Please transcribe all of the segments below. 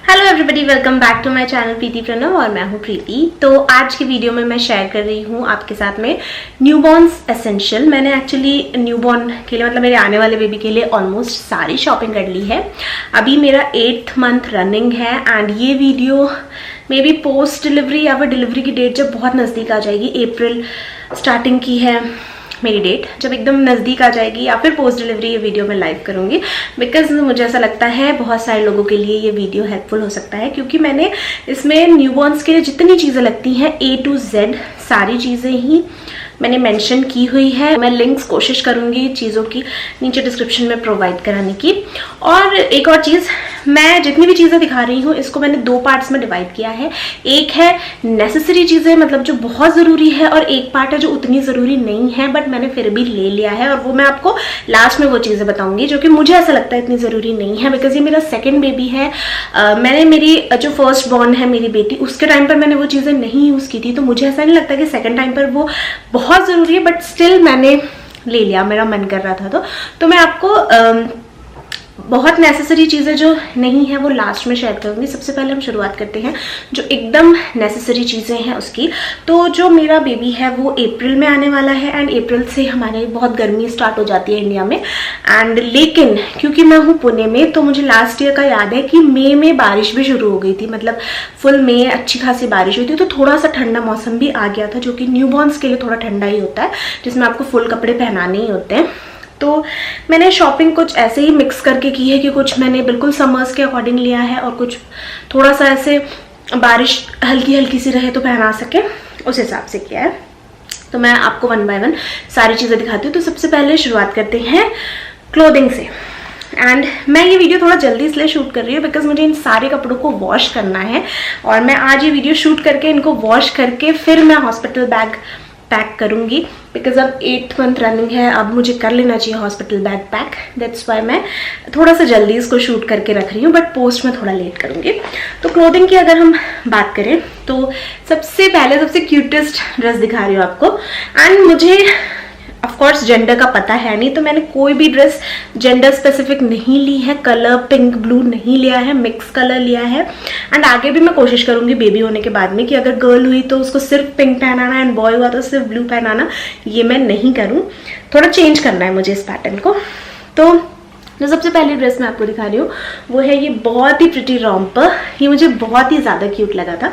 Hello everybody, welcome back to my channel Preeti Pranav और मैं हूं प्रीति। तो आज की वीडियो में मैं शेयर कर रही हूं आपके साथ में न्यूबॉर्न्स एसेंशियल। मैंने एक्चुअली न्यूबॉर्न के लिए मतलब मेरे आने वाले बेबी के लिए ऑलमोस्ट सारी शॉपिंग कर ली है। अभी मेरा 8th मंथ रनिंग है एंड ये video may be post delivery या फिर डिलीवरी की डेट जब बहुत नज़दीक आ जाएगी, अप्रैल स्टार्टिंग की है मेरी डेट, जब एकदम नज़दीक आ जाएगी या फिर पोस्ट डिलीवरी ये वीडियो मैं लाइव करूँगी। बिकॉज मुझे ऐसा लगता है बहुत सारे लोगों के लिए ये वीडियो हेल्पफुल हो सकता है, क्योंकि मैंने इसमें न्यूबॉर्न्स के लिए जितनी चीज़ें लगती हैं A to Z सारी चीज़ें ही मैंने मेंशन की हुई है। मैं लिंक्स कोशिश करूंगी चीज़ों की नीचे डिस्क्रिप्शन में प्रोवाइड कराने की। और एक और चीज़, मैं जितनी भी चीज़ें दिखा रही हूँ इसको मैंने 2 पार्ट्स में डिवाइड किया है। एक है नेसेसरी चीज़ें, मतलब जो बहुत ज़रूरी है, और एक पार्ट है जो उतनी ज़रूरी नहीं है बट मैंने फिर भी ले लिया है, और वो मैं आपको लास्ट में वो चीज़ें बताऊंगी जो कि मुझे ऐसा लगता है इतनी ज़रूरी नहीं है। बिकॉज ये मेरा सेकेंड बेबी है। मैंने मेरी जो फर्स्ट बॉर्न है मेरी बेटी, उसके टाइम पर मैंने वो चीज़ें नहीं यूज़ की थी, तो मुझे ऐसा नहीं लगता कि सेकेंड टाइम पर वो बहुत ज़रूरी है, बट स्टिल मैंने ले लिया, मेरा मन कर रहा था। तो मैं आपको बहुत नेसेसरी चीज़ें जो नहीं है वो लास्ट में शेयर करूँगी। सबसे पहले हम शुरुआत करते हैं जो एकदम नेसेसरी चीज़ें हैं उसकी। तो जो मेरा बेबी है वो अप्रैल में आने वाला है एंड अप्रैल से हमारे बहुत गर्मी स्टार्ट हो जाती है इंडिया में। एंड लेकिन क्योंकि मैं हूँ पुणे में, तो मुझे लास्ट ईयर का याद है कि मई में बारिश भी शुरू हो गई थी, मतलब फुल मई अच्छी खासी बारिश हुई थी, तो थोड़ा सा ठंडा मौसम भी आ गया था, जो कि न्यूबॉर्न्स के लिए थोड़ा ठंडा ही होता है, जिसमें आपको फुल कपड़े पहनाने ही होते हैं। तो मैंने शॉपिंग कुछ ऐसे ही मिक्स करके की है कि कुछ मैंने बिल्कुल समर्स के अकॉर्डिंग लिया है और कुछ थोड़ा सा ऐसे बारिश हल्की हल्की सी रहे तो पहना सके उस हिसाब से किया है। तो मैं आपको 1 बाय 1 सारी चीज़ें दिखाती हूँ। तो सबसे पहले शुरुआत करते हैं क्लोथिंग से। एंड मैं ये वीडियो थोड़ा जल्दी इसलिए शूट कर रही हूँ बिकॉज मुझे इन सारे कपड़ों को वॉश करना है, और मैं आज ये वीडियो शूट करके इनको वॉश करके फिर मैं हॉस्पिटल बैग पैक करूंगी। बिकॉज अब 8th मंथ रनिंग है, अब मुझे कर लेना चाहिए hospital bag pack. That's why मैं थोड़ा सा जल्दी इसको शूट करके रख रही हूँ, बट पोस्ट में थोड़ा लेट करूंगी। तो क्लोथिंग की अगर हम बात करें तो सबसे पहले सबसे क्यूटेस्ट ड्रेस दिखा रही हूँ आपको। एंड मुझे ऑफ कोर्स जेंडर का पता है नहीं, तो मैंने कोई भी ड्रेस जेंडर स्पेसिफिक नहीं ली है। कलर पिंक ब्लू नहीं लिया है, मिक्स कलर लिया है। एंड आगे भी मैं कोशिश करूंगी बेबी होने के बाद में कि अगर गर्ल हुई तो उसको सिर्फ पिंक पहनाना एंड बॉय हुआ तो सिर्फ ब्लू पहनाना, ये मैं नहीं करूं। थोड़ा चेंज करना है मुझे इस पैटर्न को। तो जो सबसे पहली ड्रेस मैं आपको दिखा रही हूँ वो है ये बहुत ही प्रिटी रॉम्पर। ये मुझे बहुत ही ज़्यादा क्यूट लगा था।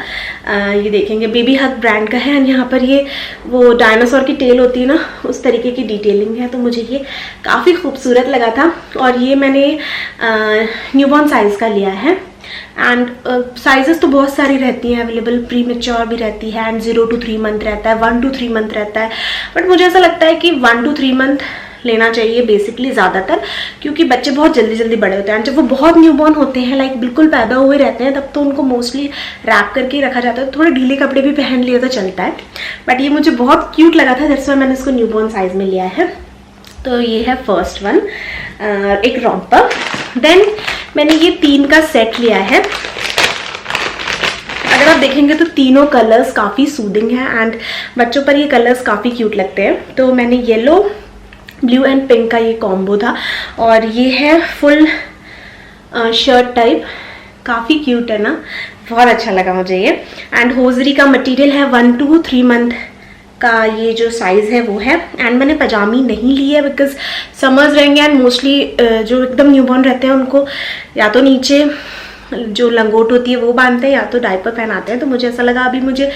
ये देखेंगे बेबी हग ब्रांड का है, एंड यहाँ पर ये वो डायनासोर की टेल होती है ना, उस तरीके की डिटेलिंग है, तो मुझे ये काफ़ी खूबसूरत लगा था। और ये मैंने न्यूबॉर्न साइज़ का लिया है। एंड साइजेस तो बहुत सारी रहती हैं अवेलेबल, प्री मेच्योर भी रहती है एंड 0 to 3 मंथ रहता है, 1 to 3 मंथ रहता है। बट मुझे ऐसा लगता है कि 1 to 3 मंथ लेना चाहिए बेसिकली ज़्यादातर, क्योंकि बच्चे बहुत जल्दी जल्दी बड़े होते हैं। जब वो बहुत न्यूबॉर्न होते हैं, लाइक बिल्कुल पैदा हुए रहते हैं, तब तो उनको मोस्टली रैप करके ही रखा जाता है। थोड़े ढीले कपड़े भी पहन लिए तो चलता है, बट ये मुझे बहुत क्यूट लगा था, दैट्स व्हाई मैंने इसको न्यूबॉर्न साइज में लिया है। तो ये है फर्स्ट वन, एक रॉम्पर। देन मैंने ये 3 का सेट लिया है। अगर आप देखेंगे तो तीनों कलर्स काफ़ी सूदिंग हैं एंड बच्चों पर ये कलर्स काफ़ी क्यूट लगते हैं। तो मैंने येलो, ब्लू एंड पिंक का ये कॉम्बो था, और ये है फुल शर्ट टाइप, काफ़ी क्यूट है ना, बहुत अच्छा लगा मुझे ये। एंड होजरी का मटेरियल है, 1 to 3 मंथ का ये जो साइज़ है वो है। एंड मैंने पजामी नहीं ली है बिकॉज समर्स रहेंगे एंड मोस्टली जो एकदम न्यूबॉर्न रहते हैं उनको या तो नीचे जो लंगोट होती है वो बांधते हैं या तो डायपर पहनाते हैं। तो मुझे ऐसा लगा अभी मुझे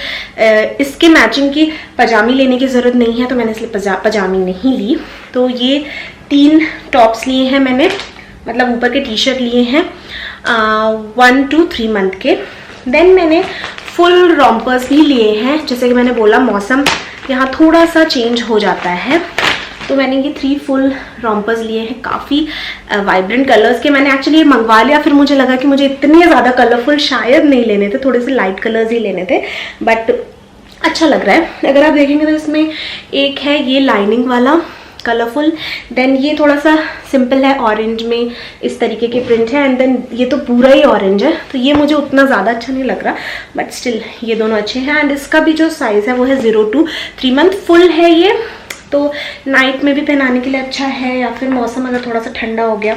इसके मैचिंग की पजामी लेने की ज़रूरत नहीं है, तो मैंने इसलिए पजामी नहीं ली। तो ये 3 टॉप्स लिए हैं मैंने, मतलब ऊपर के टी शर्ट लिए हैं 1 to 3 मंथ के। देन मैंने फुल रॉम्पर्स भी लिए हैं, जैसे कि मैंने बोला मौसम यहाँ थोड़ा सा चेंज हो जाता है, तो मैंने ये 3 फुल रॉम्पर्स लिए हैं, काफ़ी वाइब्रेंट कलर्स के। मैंने एक्चुअली ये मंगवा लिया, फिर मुझे लगा कि मुझे इतने ज़्यादा कलरफुल शायद नहीं लेने थे, थोड़े से लाइट कलर्स ही लेने थे, बट अच्छा लग रहा है। अगर आप देखेंगे तो इसमें एक है ये लाइनिंग वाला कलरफुल, देन ये थोड़ा सा सिंपल है, ऑरेंज में इस तरीके के प्रिंट है, एंड देन ये तो पूरा ही ऑरेंज है, तो ये मुझे उतना ज़्यादा अच्छा नहीं लग रहा, बट स्टिल ये दोनों अच्छे हैं। एंड इसका भी जो साइज़ है वो है 0 to 3 मंथ, फुल है ये, तो नाइट में भी पहनाने के लिए अच्छा है, या फिर मौसम अगर थोड़ा सा ठंडा हो गया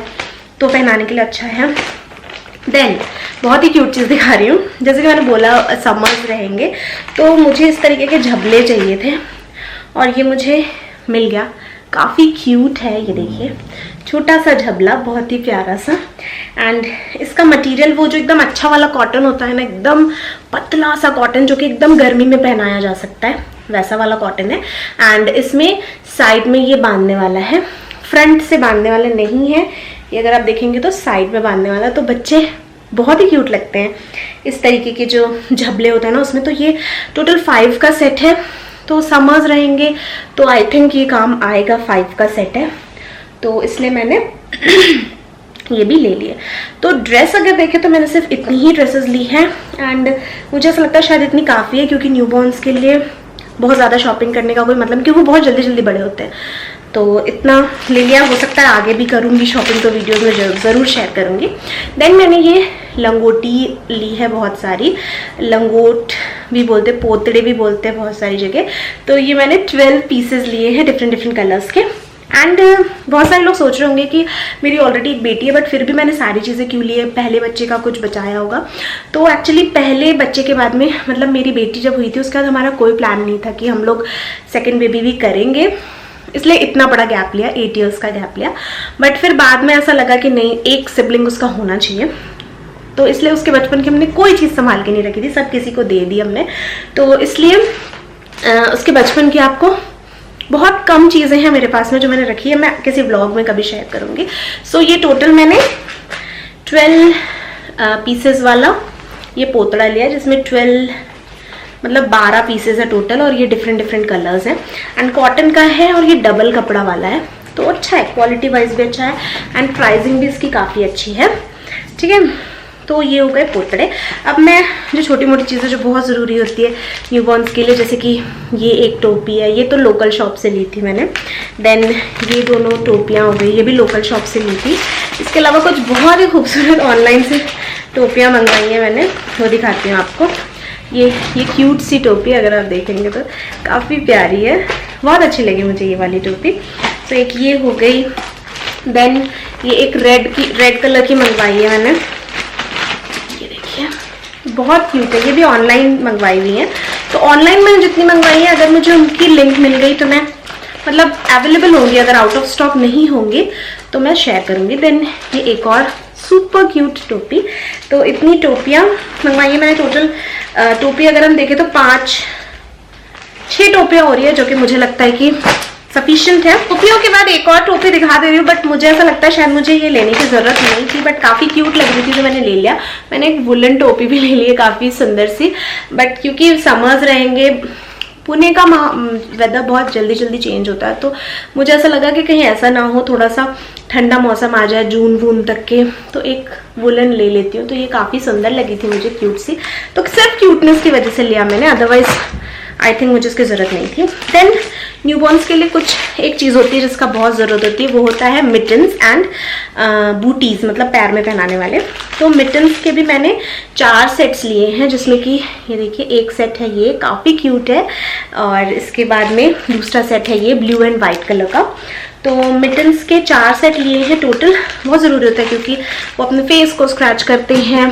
तो पहनाने के लिए अच्छा है। देन बहुत ही क्यूट चीज़ दिखा रही हूँ। जैसे कि मैंने बोला समर्स रहेंगे तो मुझे इस तरीके के झबले चाहिए थे और ये मुझे मिल गया। काफ़ी क्यूट है, ये देखिए छोटा सा झबला, बहुत ही प्यारा सा। एंड इसका मटेरियल वो जो एकदम अच्छा वाला कॉटन होता है ना, एकदम पतला सा कॉटन जो कि एकदम गर्मी में पहनाया जा सकता है, वैसा वाला कॉटन है। एंड इसमें साइड में ये बांधने वाला है, फ्रंट से बांधने वाला नहीं है ये, अगर आप देखेंगे तो साइड में बांधने वाला। तो बच्चे बहुत ही क्यूट लगते हैं इस तरीके के जो झबले होते हैं ना उसमें। तो ये टोटल 5 का सेट है, तो समर्स रहेंगे तो आई थिंक ये काम आएगा। 5 का सेट है तो इसलिए मैंने ये भी ले लिए। तो ड्रेस अगर देखें तो मैंने सिर्फ इतनी ही ड्रेसेस ली हैं एंड मुझे ऐसा लगता है शायद इतनी काफ़ी है, क्योंकि न्यूबॉर्न्स के लिए बहुत ज़्यादा शॉपिंग करने का कोई मतलब, क्योंकि वो बहुत जल्दी जल्दी बड़े होते हैं। तो इतना ले लिया, हो सकता है आगे भी करूँगी शॉपिंग, तो वीडियोज़ में ज़रूर शेयर करूँगी। देन मैंने ये लंगोटी ली है, बहुत सारी, लंगोट भी बोलते, पोतड़े भी बोलते हैं बहुत सारी जगह। तो ये मैंने 12 पीसेस लिए हैं डिफरेंट कलर्स के। एंड बहुत सारे लोग सोच रहे होंगे कि मेरी ऑलरेडी एक बेटी है, बट फिर भी मैंने सारी चीज़ें क्यों ली है, पहले बच्चे का कुछ बचाया होगा। तो एक्चुअली पहले बच्चे के बाद में, मतलब मेरी बेटी जब हुई थी उसके बाद हमारा कोई प्लान नहीं था कि हम लोग सेकेंड बेबी भी करेंगे, इसलिए इतना बड़ा गैप लिया, 8 इयर्स का गैप लिया। बट फिर बाद में ऐसा लगा कि नहीं, एक सिबलिंग उसका होना चाहिए, तो इसलिए उसके बचपन की हमने कोई चीज़ संभाल के नहीं रखी थी, सब किसी को दे दी हमने। तो इसलिए उसके बचपन की आपको बहुत कम चीज़ें हैं मेरे पास में जो मैंने रखी है, मैं किसी व्लॉग में कभी शेयर करूँगी। सो ये टोटल मैंने 12 पीसेस वाला ये पोतड़ा लिया, जिसमें 12 पीसेस है टोटल, और ये डिफरेंट कलर्स हैं एंड कॉटन का है और ये डबल कपड़ा वाला है। तो अच्छा है, क्वालिटी वाइज भी अच्छा है एंड प्राइसिंग भी इसकी काफ़ी अच्छी है। ठीक है, तो ये हो गए पोतड़े। अब मैं जो छोटी मोटी चीज़ें जो बहुत ज़रूरी होती है न्यूबॉर्न्स के लिए, जैसे कि ये एक टोपी है, ये तो लोकल शॉप से ली थी मैंने। देन ये दोनों टोपियाँ हो गई, ये भी लोकल शॉप से ली थी। इसके अलावा कुछ बहुत ही खूबसूरत ऑनलाइन से टोपियाँ मंगवाई हैं मैंने, वो दिखाती हूँ आपको। ये क्यूट सी टोपी, अगर आप देखेंगे तो काफ़ी प्यारी है, बहुत अच्छी लगी मुझे ये वाली टोपी। तो एक ये हो गई। देन ये एक रेड कलर की मंगवाई है मैंने, ये देखिए बहुत क्यूट है, ये भी ऑनलाइन मंगवाई हुई है। तो ऑनलाइन मैंने जितनी मंगवाई है, अगर मुझे उनकी लिंक मिल गई तो मैं मतलब अवेलेबल होंगी, अगर आउट ऑफ स्टॉक नहीं होंगे तो मैं शेयर करूँगी। देन ये एक और सुपर क्यूट टोपी। तो इतनी टोपियाँ मंगवाई है मैंने टोटल। टोपी अगर हम देखें तो 5-6 टोपियाँ हो रही है, जो कि मुझे लगता है कि सफिशिएंट है। टोपियों के बाद एक और टोपी दिखा दे रही हूँ, बट मुझे ऐसा लगता है शायद मुझे ये लेने की ज़रूरत नहीं थी, बट काफ़ी क्यूट लग रही थी तो मैंने ले लिया। मैंने एक वुलन टोपी भी ले ली है, काफ़ी सुंदर सी, बट क्योंकि समर्स रहेंगे, पुणे का वेदर बहुत जल्दी चेंज होता है, तो मुझे ऐसा लगा कि कहीं ऐसा ना हो, थोड़ा सा ठंडा मौसम आ जाए जून वून तक के, तो एक वुलन ले लेती हूँ। तो ये काफ़ी सुंदर लगी थी मुझे, क्यूट सी, तो सिर्फ क्यूटनेस की वजह से लिया मैंने, अदरवाइज आई थिंक मुझे इसकी ज़रूरत नहीं थी। देन न्यूबॉर्न्स के लिए कुछ एक चीज़ होती है जिसका बहुत ज़रूरत होती है, वो होता है मिटन्स एंड बूटीज़, मतलब पैर में पहनाने वाले। तो मिटन्स के भी मैंने 4 सेट्स लिए हैं, जिसमें कि ये देखिए एक सेट है, ये काफ़ी क्यूट है, और इसके बाद में दूसरा सेट है ये ब्लू एंड वाइट कलर का। तो मिटन्स के 4 सेट लिए हैं टोटल। बहुत ज़रूरी होता है क्योंकि वो अपने फेस को स्क्रैच करते हैं,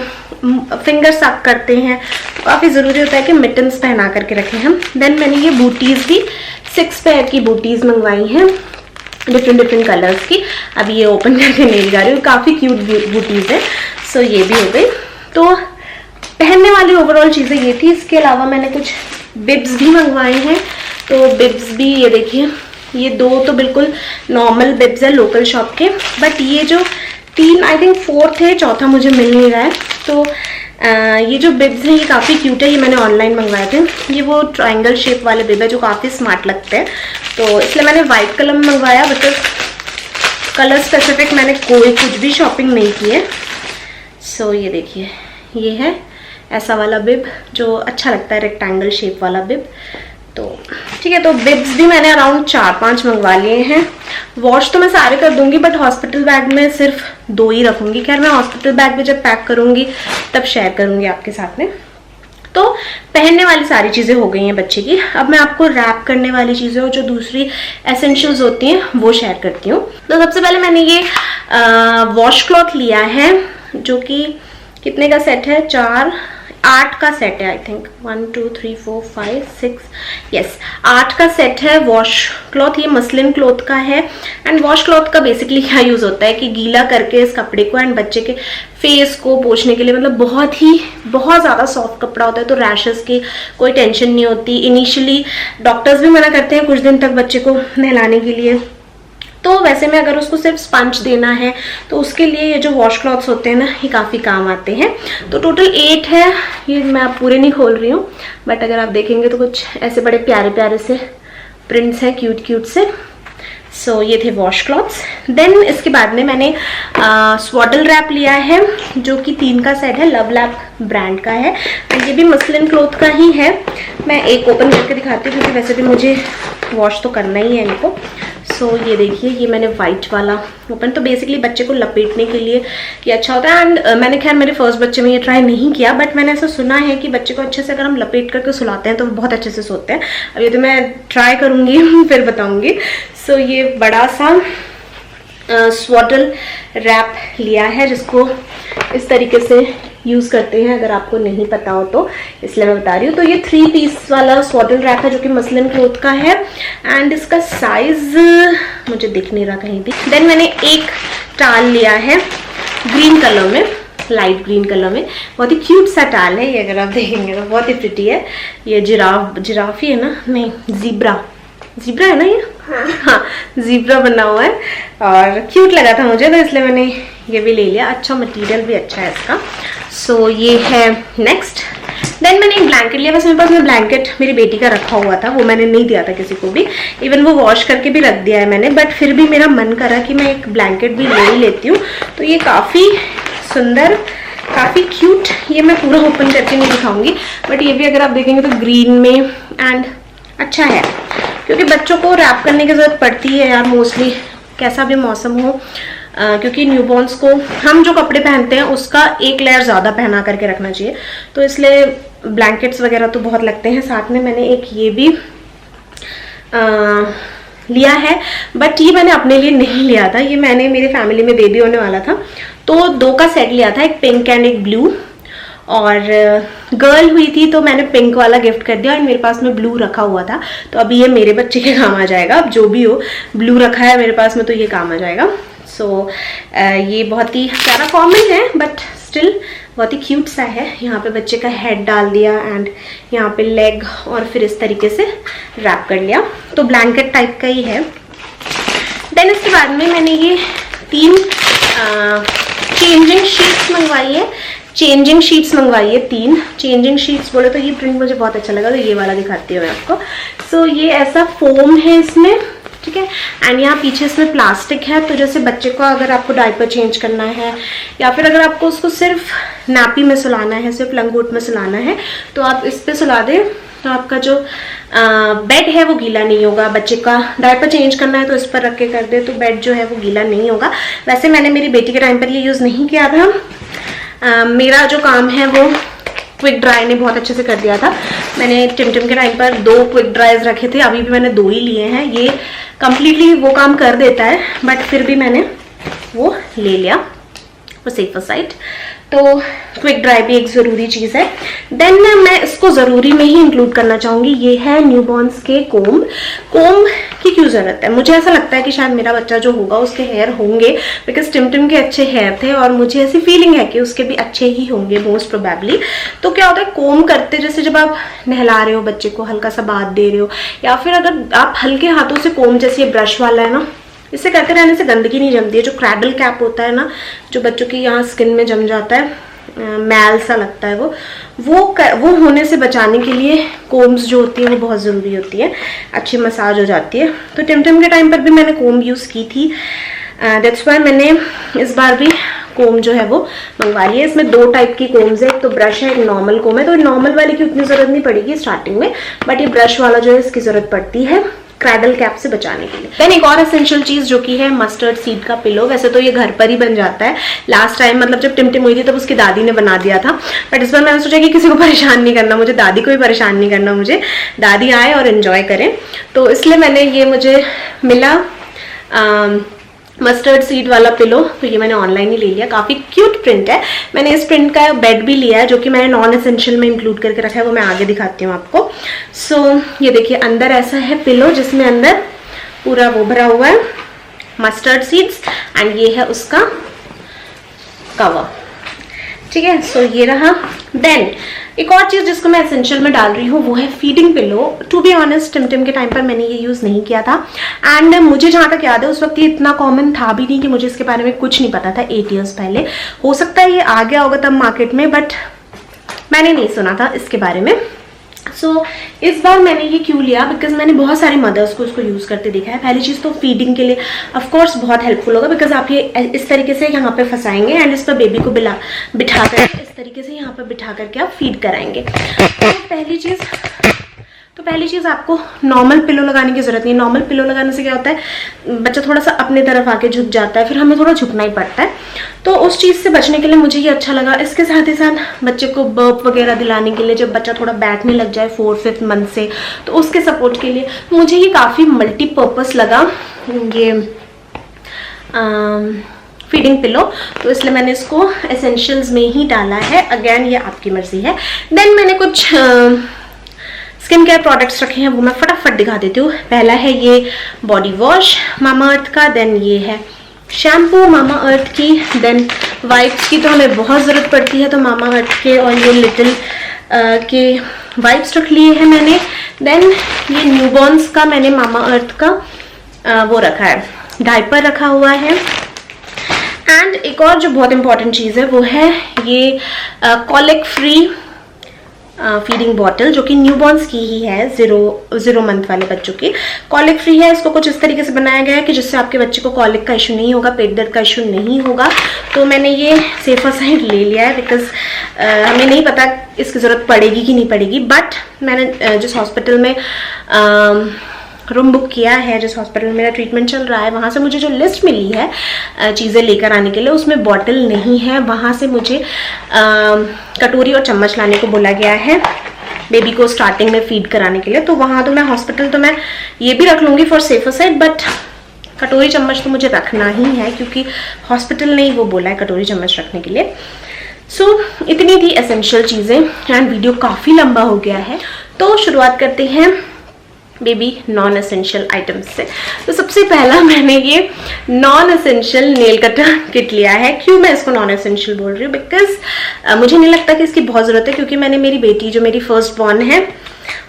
फिंगर सक करते हैं, तो काफ़ी ज़रूरी होता है कि मिटन्स पहना करके रखें हम। देन मैंने ये बूटीज़ भी 6 पेयर की बूटीज़ मंगवाई हैं डिफरेंट कलर्स की। अभी ये ओपन करके नहीं जा रही हूँ, काफ़ी क्यूट बूटीज़ है। सो ये भी हो गई। तो पहनने वाली ओवरऑल चीज़ें ये थी। इसके अलावा मैंने कुछ बिब्स भी मंगवाए हैं। तो बिब्स भी ये देखिए, ये 2 तो बिल्कुल नॉर्मल बिब्स है लोकल शॉप के, बट ये जो 3 आई थिंक 4th है, चौथा मुझे मिल नहीं रहा है। तो ये जो बिब्स हैं ये काफ़ी क्यूट है, ये मैंने ऑनलाइन मंगवाए थे। ये वो ट्रायंगल शेप वाले बिब है जो काफ़ी स्मार्ट लगते हैं, तो इसलिए मैंने वाइट कलर में मंगवाया। बिकॉज कलर स्पेसिफिक मैंने कुछ भी शॉपिंग नहीं की है। सो ये देखिए, ये है ऐसा वाला बिब जो अच्छा लगता है, रेक्टेंगल शेप वाला बिब। तो ठीक है, तो बिब्स भी मैंने अराउंड 4-5 मंगवा लिए हैं। वॉश तो मैं सारे कर दूंगी, बट हॉस्पिटल बैग में सिर्फ 2 ही रखूंगी। खैर मैं हॉस्पिटल बैग में जब पैक करूंगी तब शेयर करूंगी आपके साथ में। तो पहनने वाली सारी चीज़ें हो गई हैं बच्चे की। अब मैं आपको रैप करने वाली चीज़ें और जो दूसरी एसेंशियल्स होती हैं वो शेयर करती हूँ। तो सबसे पहले मैंने ये वॉश क्लॉथ लिया है, जो कि कितने का सेट है? 8 का सेट है आई थिंक। 1 2 3 4 5 6 यस 8 का सेट है वॉश क्लॉथ। ये मसलिन क्लॉथ का है। एंड वॉश क्लॉथ का बेसिकली क्या यूज होता है कि गीला करके इस कपड़े को एंड बच्चे के फेस को पोंछने के लिए, मतलब बहुत ज़्यादा सॉफ्ट कपड़ा होता है तो रैशेस की कोई टेंशन नहीं होती। इनिशियली डॉक्टर्स भी मना करते हैं कुछ दिन तक बच्चे को नहलाने के लिए, तो वैसे में अगर उसको सिर्फ स्पंज देना है तो उसके लिए ये जो वॉश क्लॉथ्स होते हैं ना, ये काफ़ी काम आते हैं। तो टोटल 8 है। ये मैं आप पूरे नहीं खोल रही हूँ, बट अगर आप देखेंगे तो कुछ ऐसे बड़े प्यारे प्यारे से प्रिंट्स हैं, क्यूट क्यूट से। सो ये थे वॉश क्लॉथ्स। देन इसके बाद में मैंने स्वॉडल रैप लिया है जो कि 3 का सेट है, लव लैप ब्रांड का है। ये भी मसलिन क्लॉथ का ही है। मैं एक ओपन करके दिखाती हूँ क्योंकि वैसे भी मुझे वॉश तो करना ही है इनको। सो ये देखिए, ये मैंने वाइट वाला ओपन, तो बेसिकली बच्चे को लपेटने के लिए ये अच्छा होता है। एंड मैंने खैर मेरे फर्स्ट बच्चे में ये ट्राई नहीं किया, बट मैंने ऐसा सुना है कि बच्चे को अच्छे से अगर हम लपेट करके सुलाते हैं तो बहुत अच्छे से सोते हैं। अब ये तो मैं ट्राई करूँगी फिर बताऊँगी। सो ये बड़ा सा स्वॉडल रैप लिया है जिसको इस तरीके से यूज़ करते हैं, अगर आपको नहीं पता हो तो इसलिए मैं बता रही हूँ। तो ये 3 पीस वाला स्वॉडल रैप है जो कि मसलिन क्लॉथ का है एंड इसका साइज मुझे दिख नहीं रहा कहीं भी। देन मैंने एक टाल लिया है ग्रीन कलर में, लाइट ग्रीन कलर में, बहुत ही क्यूट सा टाल है ये, अगर आप देखेंगे तो बहुत ही प्रिटी है। ये जिराफ ही है ना, नहीं जीब्रा है ना ये, हाँ जीब्रा बना हुआ है और क्यूट लगा था मुझे तो इसलिए मैंने ये भी ले लिया। अच्छा मटेरियल भी अच्छा है इसका। सो ये है नेक्स्ट। देन मैंने एक ब्लैंकेट लिया। वैसे मेरे पास में ब्लैंकेट मेरी बेटी का रखा हुआ था, वो मैंने नहीं दिया था किसी को भी, इवन वो वॉश करके भी रख दिया है मैंने, बट फिर भी मेरा मन करा कि मैं एक ब्लैंकेट भी ले ही लेती हूँ। तो ये काफ़ी सुंदर, काफ़ी क्यूट, ये मैं पूरा ओपन करके नहीं दिखाऊंगी, बट ये भी अगर आप देखेंगे तो ग्रीन में एंड अच्छा है क्योंकि बच्चों को रैप करने की ज़रूरत पड़ती है यार मोस्टली, कैसा भी मौसम हो, क्योंकि न्यूबॉर्न्स को हम जो कपड़े पहनते हैं उसका एक लेयर ज़्यादा पहना करके रखना चाहिए, तो इसलिए ब्लैंकेट्स वगैरह तो बहुत लगते हैं। साथ में मैंने एक ये भी लिया है, बट ये मैंने अपने लिए नहीं लिया था, ये मैंने मेरे फैमिली में बेबी होने वाला था तो 2 का सेट लिया था, एक पिंक एंड एक ब्लू, और गर्ल हुई थी तो मैंने पिंक वाला गिफ्ट कर दिया और मेरे पास में ब्लू रखा हुआ था, तो अभी ये मेरे बच्चे के काम आ जाएगा। अब जो भी हो, ब्लू रखा है मेरे पास में तो ये काम आ जाएगा। सो ये बहुत ही प्यारा कॉमन है बट स्टिल बहुत ही क्यूट सा है। यहाँ पे बच्चे का हेड डाल दिया एंड यहाँ पे लेग और फिर इस तरीके से रैप कर लिया, तो ब्लैंकेट टाइप का ही है। देन इसके बाद में मैंने ये 3 चेंजिंग शीट्स मंगवाई है, 3 चेंजिंग शीट्स बोले तो ये प्रिंट मुझे बहुत अच्छा लगा, तो ये वाला दिखाती हूँ मैं आपको। सो ये ऐसा फोम है इसमें, ठीक है, एंड यहाँ पीछे इसमें प्लास्टिक है, तो जैसे बच्चे को अगर आपको डायपर चेंज करना है या फिर अगर आपको उसको सिर्फ नापी में सुलाना है, सिर्फ लंगोट में सुलाना है, तो आप इस पे सुला दें तो आपका जो बेड है वो गीला नहीं होगा। बच्चे का डायपर चेंज करना है तो इस पर रख के कर दे तो बेड जो है वो गीला नहीं होगा। वैसे मैंने मेरी बेटी के टाइम पर ये यूज़ नहीं किया था, मेरा जो काम है वो क्विक ड्राई ने बहुत अच्छे से कर दिया था। मैंने टिमटिम के टाइम पर 2 क्विक ड्राइज रखे थे, अभी भी मैंने 2 ही लिए हैं। ये कम्प्लीटली वो काम कर देता है बट फिर भी मैंने वो ले लिया वो सेफर साइड। तो क्विक ड्राई भी एक ज़रूरी चीज़ है। देन मैं इसको ज़रूरी में ही इंक्लूड करना चाहूँगी, ये है न्यूबॉर्न्स के कोम की क्यों ज़रूरत है। मुझे ऐसा लगता है कि शायद मेरा बच्चा जो होगा उसके हेयर होंगे, बिकॉज टिमटिम के अच्छे हेयर थे और मुझे ऐसी फीलिंग है कि उसके भी अच्छे ही होंगे मोस्ट प्रोबेबली। तो क्या होता है, कोम करते जैसे जब आप नहला रहे हो बच्चे को, हल्का सा बाथ दे रहे हो, या फिर अगर आप हल्के हाथों से कोम, जैसे ये ब्रश वाला है ना, इससे करते रहने से गंदगी नहीं जमती है। जो क्रैडल कैप होता है ना, जो बच्चों की यहाँ स्किन में जम जाता है, मैल सा लगता है, वो होने से बचाने के लिए कोम्स जो होती है वो बहुत ज़रूरी होती है, अच्छी मसाज हो जाती है। तो टिमटिम के टाइम पर भी मैंने कोम यूज़ की थी, दैट्स वाई मैंने इस बार भी कोम जो है वो मंगवा लिया। इसमें 2 टाइप की कोम्स है, एक तो ब्रश है, एक नॉर्मल कोम है। तो नॉर्मल वाले की उतनी ज़रूरत नहीं पड़ेगी स्टार्टिंग में, बट ये ब्रश वाला जो है इसकी ज़रूरत पड़ती है क्रैडल कैप से बचाने के लिए। देन एक और एसेंशियल चीज़ जो कि है मस्टर्ड सीड का पिलो। वैसे तो ये घर पर ही बन जाता है, लास्ट टाइम मतलब जब टिमटिम हुई थी तब उसकी दादी ने बना दिया था, बट इस बार मैंने सोचा कि किसी को परेशान नहीं करना, मुझे दादी को भी परेशान नहीं करना, मुझे दादी आए और एंजॉय करें, तो इसलिए मैंने ये मुझे मिला मस्टर्ड सीड वाला पिलो, तो ये मैंने ऑनलाइन ही ले लिया, काफ़ी क्यूट प्रिंट है। मैंने इस प्रिंट का बेड भी लिया है जो कि मैंने नॉन एसेंशियल में इंक्लूड करके रखा है, वो मैं आगे दिखाती हूँ आपको। सो ये देखिए अंदर ऐसा है पिलो जिसमें अंदर पूरा वो भरा हुआ है मस्टर्ड सीड्स, एंड ये है उसका कवर, ठीक है। सो ये रहा। देन एक और चीज जिसको मैं एसेंशियल में डाल रही हूँ वो है feeding pillow. To be honest Timtim के टाइम पर मैंने ये यूज नहीं किया था, एंड मुझे जहां तक याद है उस वक्त ये इतना कॉमन था भी नहीं कि मुझे इसके बारे में कुछ नहीं पता था। 8 years पहले हो सकता है ये आ गया होगा तब मार्केट में, बट मैंने नहीं सुना था इसके बारे में। सो इस बार मैंने ये क्यों लिया, बिकॉज मैंने बहुत सारी मदर्स को इसको यूज़ करते देखा है। पहली चीज़ तो फीडिंग के लिए ऑफ कोर्स बहुत हेल्पफुल होगा, बिकॉज आप ये इस तरीके से यहाँ पे फंसाएंगे एंड इस पर बेबी को बिठा कर इस तरीके से यहाँ पे बिठा करके आप फीड कराएंगे। तो पहली चीज़ आपको नॉर्मल पिलो लगाने की जरूरत नहीं। नॉर्मल पिलो लगाने से क्या होता है, बच्चा थोड़ा सा अपने तरफ आके झुक जाता है, फिर हमें थोड़ा झुकना ही पड़ता है। तो उस चीज़ से बचने के लिए मुझे ये अच्छा लगा। इसके साथ ही साथ बच्चे को बर्प वगैरह दिलाने के लिए, जब बच्चा थोड़ा बैठने लग जाए 4-5 मंथ से, तो उसके सपोर्ट के लिए मुझे ये काफ़ी मल्टीपर्पज़ लगा ये फीडिंग पिलो, तो इसलिए मैंने इसको एसेंशियल्स में ही डाला है। अगेन ये आपकी मर्जी है। देन मैंने कुछ स्किन केयर प्रोडक्ट्स रखे हैं, वो मैं फटाफट दिखा देती हूँ। पहला है ये बॉडी वॉश मामा अर्थ का, देन ये है शैम्पू मामा अर्थ की, देन वाइप्स की तो हमें बहुत ज़रूरत पड़ती है, तो मामा अर्थ के और ये लिटिल के वाइप्स रख लिए हैं मैंने। देन ये न्यूबॉर्न्स का मैंने मामा अर्थ का वो रखा है, डायपर रखा हुआ है। एंड एक और जो बहुत इंपॉर्टेंट चीज़ है वो है ये कॉलिक फ्री फीडिंग बॉटल, जो कि न्यूबॉर्न्स की ही है, 0 मंथ वाले बच्चों की। कॉलिक फ्री है, इसको कुछ इस तरीके से बनाया गया है कि जिससे आपके बच्चे को कॉलिक का इशू नहीं होगा, पेट दर्द का इशू नहीं होगा। तो मैंने ये सेफर साइड ले लिया है, बिकॉज हमें नहीं पता इसकी ज़रूरत पड़ेगी कि नहीं पड़ेगी। बट मैंने जिस हॉस्पिटल में रूम बुक किया है, जिस हॉस्पिटल में मेरा ट्रीटमेंट चल रहा है, वहाँ से मुझे जो लिस्ट मिली है चीज़ें लेकर आने के लिए, उसमें बॉटल नहीं है। वहाँ से मुझे कटोरी और चम्मच लाने को बोला गया है बेबी को स्टार्टिंग में फीड कराने के लिए। तो वहाँ तो मैं हॉस्पिटल तो मैं ये भी रख लूँगी फॉर सेफर साइड, बट कटोरी चम्मच तो मुझे रखना ही है क्योंकि हॉस्पिटल ने ही वो बोला है कटोरी चम्मच रखने के लिए। सो इतनी थी एसेंशियल चीज़ें, एंड वीडियो काफ़ी लंबा हो गया है, तो शुरुआत करते हैं बेबी नॉन एसेंशियल आइटम्स से। तो सबसे पहला मैंने ये non essential nail cutter kit लिया है। क्यों मैं इसको नॉन एसेंशियल बोल रही हूँ, बिकॉज मुझे नहीं लगता कि इसकी बहुत ज़रूरत है, क्योंकि मैंने मेरी बेटी जो मेरी फर्स्ट बॉर्न है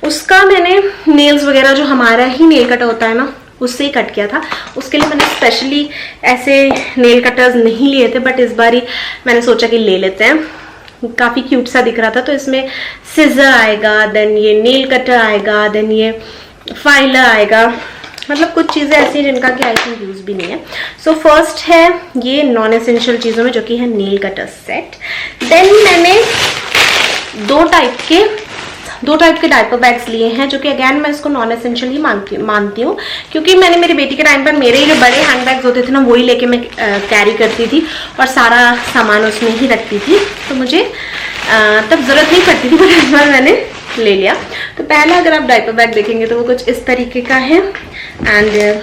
उसका मैंने नेल्स वगैरह जो हमारा ही नेल कटर होता है ना उससे ही कट किया था। उसके लिए मैंने स्पेशली ऐसे नेल कटर्स नहीं लिए थे, बट इस बार ही मैंने सोचा कि ले लेते हैं, काफ़ी क्यूट सा दिख रहा था। तो इसमें सिजर आएगा, देन ये नेल कटर आएगा, देन ये फाइलर आएगा, मतलब कुछ चीज़ें ऐसी हैं जिनका कि आई थिंक यूज़ भी नहीं है। सो फर्स्ट है ये नॉन एसेंशियल चीज़ों में, जो कि है नेल कटर सेट। देन मैंने दो टाइप के डायपर बैग्स लिए हैं, जो कि अगैन मैं इसको नॉन एसेंशियल ही मानती हूँ, क्योंकि मैंने मेरी बेटी के टाइम पर मेरे जो बड़े हैंड बैग्स होते थे ना वही लेके मैं कैरी करती थी और सारा सामान उसमें ही रखती थी, तो मुझे तब ज़रूरत नहीं पड़ती थी, बट इस बार मैंने ले लिया। तो पहला अगर आप डायपर बैग देखेंगे तो वो कुछ इस तरीके का है, एंड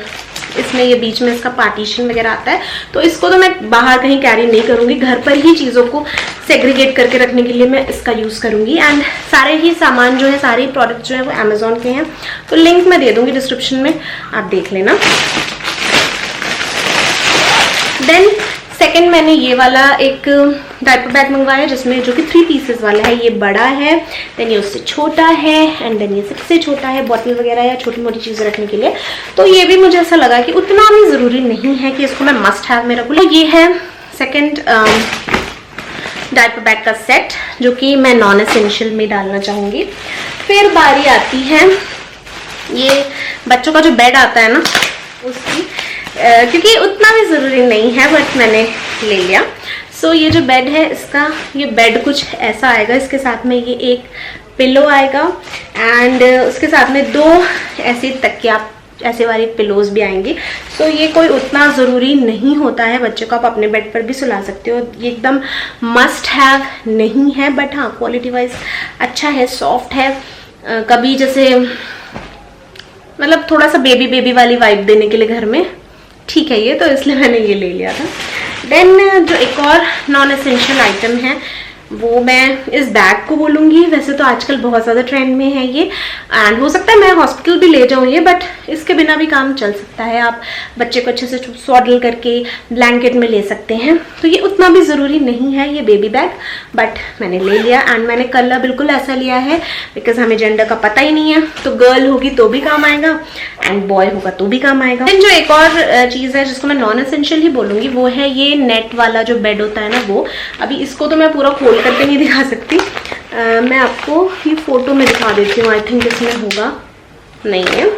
इसमें ये बीच में इसका पार्टीशन वगैरह आता है। तो इसको तो मैं बाहर कहीं कैरी नहीं करूँगी, घर पर ही चीज़ों को सेग्रीगेट करके रखने के लिए मैं इसका यूज़ करूँगी। एंड सारे ही सामान जो है, सारे प्रोडक्ट जो है वो अमेजोन के हैं, तो लिंक मैं दे दूँगी डिस्क्रिप्शन में, आप देख लेना। देन सेकेंड मैंने ये वाला एक डायपर बैग मंगवाया जिसमें जो कि 3 पीसेस वाला है। ये बड़ा है, देन ये उससे छोटा है, एंड देन ये सबसे छोटा है बॉटल वगैरह या छोटी मोटी चीज़ें रखने के लिए। तो ये भी मुझे ऐसा लगा कि उतना भी ज़रूरी नहीं है कि इसको मैं मस्ट हैव में रखूँ। ये है सेकेंड डायपर बैग का सेट, जो कि मैं नॉन एसेंशियल में डालना चाहूँगी। फिर बारी आती है ये बच्चों का जो बेड आता है ना उसकी, क्योंकि उतना भी ज़रूरी नहीं है, बट मैंने ले लिया। सो ये जो बेड है इसका, ये बेड कुछ ऐसा आएगा। इसके साथ में ये एक पिलो आएगा, एंड उसके साथ में 2 ऐसे तकिया, ऐसे वाली पिलोज भी आएंगी। सो ये कोई उतना ज़रूरी नहीं होता है, बच्चे को आप अपने बेड पर भी सुला सकते हो, ये एकदम मस्ट हैव नहीं है, बट हाँ क्वालिटी वाइज अच्छा है, सॉफ्ट है। कभी जैसे मतलब थोड़ा सा बेबी वाली वाइब देने के लिए घर में ठीक है ये, तो इसलिए मैंने ये ले लिया था। देन जो एक और नॉन एसेंशियल आइटम है वो मैं इस बैग को बोलूँगी। वैसे तो आजकल बहुत ज़्यादा ट्रेंड में है ये, एंड हो सकता है मैं हॉस्पिटल भी ले जाऊँ ये, बट इसके बिना भी काम चल सकता है। आप बच्चे को अच्छे से सॉडल करके ब्लैंकेट में ले सकते हैं, तो ये उतना भी ज़रूरी नहीं है ये बेबी बैग, बट मैंने ले लिया। एंड मैंने कलर बिल्कुल ऐसा लिया है बिकॉज हमें जेंडर का पता ही नहीं है, तो गर्ल होगी तो भी काम आएगा एंड बॉय होगा तो भी काम आएगा। देन जो एक और चीज़ है जिसको मैं नॉन एसेंशियल ही बोलूँगी वो है ये नेट वाला जो बेड होता है ना वो। अभी इसको तो मैं पूरा खोल करके नहीं दिखा सकती, मैं आपको ये फोटो में दिखा देती हूँ। आई थिंक इसमें होगा, नहीं है।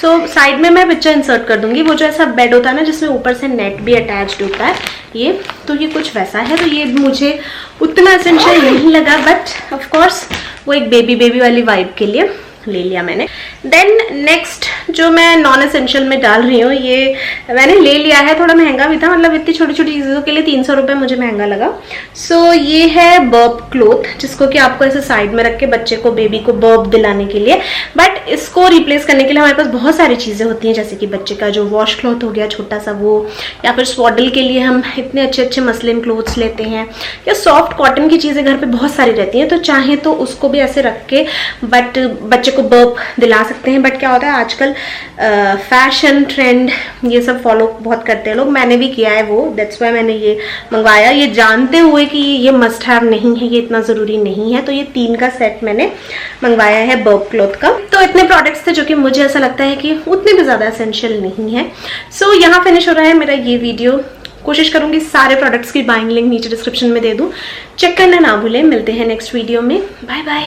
सो साइड में मैं पिक्चर इंसर्ट कर दूंगी। वो जो ऐसा बेड होता है ना जिसमें ऊपर से नेट भी अटैच्ड होता है ये, तो ये कुछ वैसा है। तो ये मुझे उतना एसेंशियल नहीं लगा, बट ऑफ कोर्स वो एक बेबी वाली वाइब के लिए ले लिया मैंने। देन नेक्स्ट जो मैं नॉन एसेंशियल में डाल रही हूँ, ये मैंने ले लिया है, थोड़ा महंगा भी था, मतलब इतनी छोटी छोटी चीज़ों के लिए 300 रुपये मुझे महंगा लगा। सो ये है बर्ब क्लोथ, जिसको कि आपको ऐसे साइड में रख के बच्चे को, बेबी को बर्ब दिलाने के लिए। बट इसको रिप्लेस करने के लिए हमारे पास बहुत सारी चीज़ें होती हैं, जैसे कि बच्चे का जो वॉश क्लॉथ हो गया छोटा सा वो, या फिर स्वॉडल के लिए हम इतने अच्छे अच्छे मसलिन क्लोथ्स लेते हैं, या सॉफ्ट कॉटन की चीज़ें घर पर बहुत सारी रहती हैं, तो चाहे तो उसको भी ऐसे रख के बट बच्चे को बर्ब दिला सकते हैं। बट क्या होता है आजकल फैशन ट्रेंड ये सब फॉलो बहुत करते हैं लोग, मैंने भी किया है वो, दैट्स वाई मैंने ये मंगवाया, ये जानते हुए कि ये मस्ट हैव नहीं है, ये इतना ज़रूरी नहीं है। तो ये 3 का सेट मैंने मंगवाया है बर्ब क्लॉथ का। तो इतने प्रोडक्ट्स थे जो कि मुझे ऐसा लगता है कि उतने भी ज़्यादा एसेंशियल नहीं है। सो यहाँ फिनिश हो रहा है मेरा ये वीडियो। कोशिश करूंगी सारे प्रोडक्ट्स की बाइंग लिंक नीचे डिस्क्रिप्शन में दे दूं, चेक करना ना भूलें। मिलते हैं नेक्स्ट वीडियो में, बाय बाय।